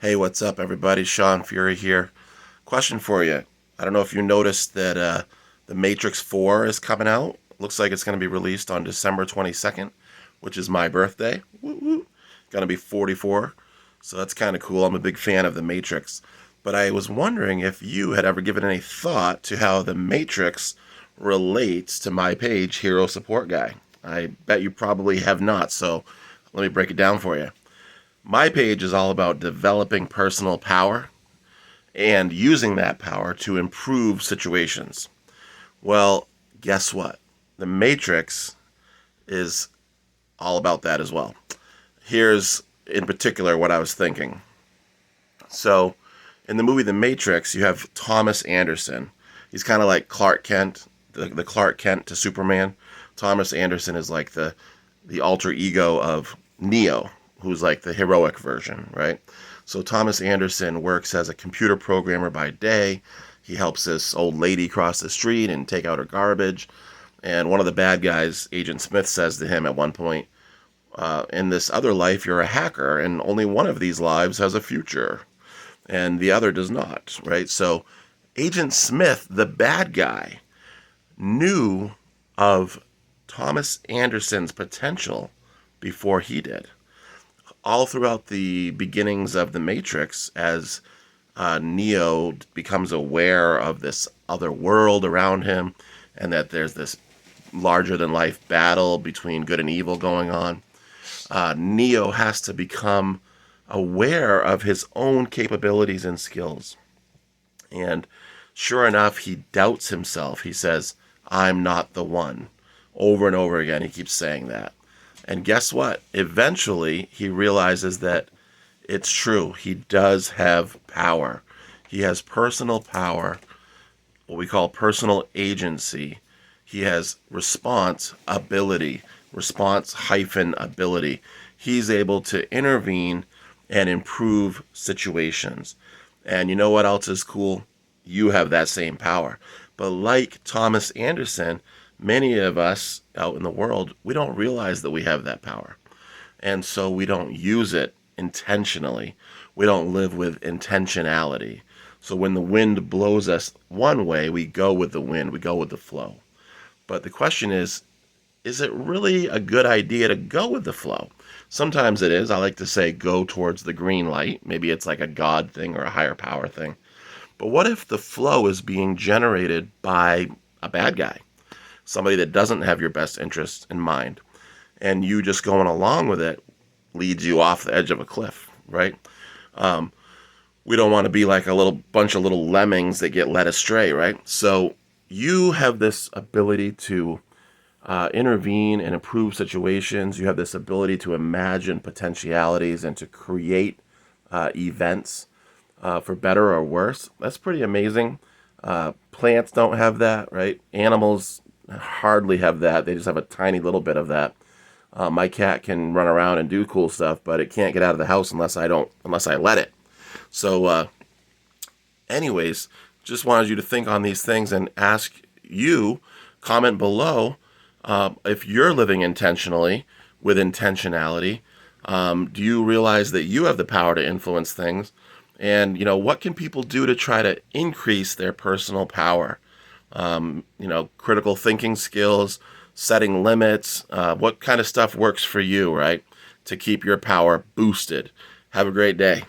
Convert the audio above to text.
Hey, what's up, everybody? Shawn Furey here. Question for you. I don't know if you noticed that The Matrix 4 is coming out. Looks like it's going to be released on December 22nd, which is my birthday. Woo woo. Going to be 44. So that's kind of cool. I'm a big fan of The Matrix. But I was wondering if you had ever given any thought to how The Matrix relates to my page, Hero Support Guy. I bet you probably have not, so let me break it down for you. My page is all about developing personal power and using that power to improve situations. Well, guess what? The Matrix is all about that as well. Here's, in particular, what I was thinking. So, in the movie The Matrix, you have Thomas Anderson. He's kind of like Clark Kent, the Clark Kent to Superman. Thomas Anderson is like the alter ego of Neo, who's like the heroic version, right? So Thomas Anderson works as a computer programmer by day. He helps this old lady cross the street and take out her garbage. And one of the bad guys, Agent Smith, says to him at one point, in this other life, you're a hacker, and only one of these lives has a future, and the other does not, right? So Agent Smith, the bad guy, knew of Thomas Anderson's potential before he did. All throughout the beginnings of the Matrix, as Neo becomes aware of this other world around him and that there's this larger than life battle between good and evil going on, Neo has to become aware of his own capabilities and skills. And sure enough, he doubts himself. He says, I'm not the one. Over and over again, he keeps saying that. And guess what? Eventually, he realizes that it's true. He does have power. He has personal power, what we call personal agency. He has response ability, response hyphen ability. He's able to intervene and improve situations. And you know what else is cool? You have that same power. But like Thomas Anderson, many of us out in the world, we don't realize that we have that power. And so we don't use it intentionally. We don't live with intentionality. So when the wind blows us one way, we go with the wind, we go with the flow. But the question is it really a good idea to go with the flow? Sometimes it is. I like to say go towards the green light. Maybe it's like a God thing or a higher power thing. But what if the flow is being generated by a bad guy? Somebody that doesn't have your best interest in mind, and you just going along with it leads you off the edge of a cliff, right? We don't want to be like a little bunch of little lemmings that get led astray, right? So you have this ability to intervene and improve situations. You have this ability to imagine potentialities and to create events for better or worse. That's pretty amazing. Plants don't have that, right? Animals hardly have that. They just have a tiny little bit of that. My cat can run around and do cool stuff, but it can't get out of the house unless I let it. So, anyways, just wanted you to think on these things and ask you, comment below, if you're living intentionally with intentionality. Do you realize that you have the power to influence things? And, what can people do to try to increase their personal power? Critical thinking skills, setting limits, what kind of stuff works for you, right? To keep your power boosted. Have a great day.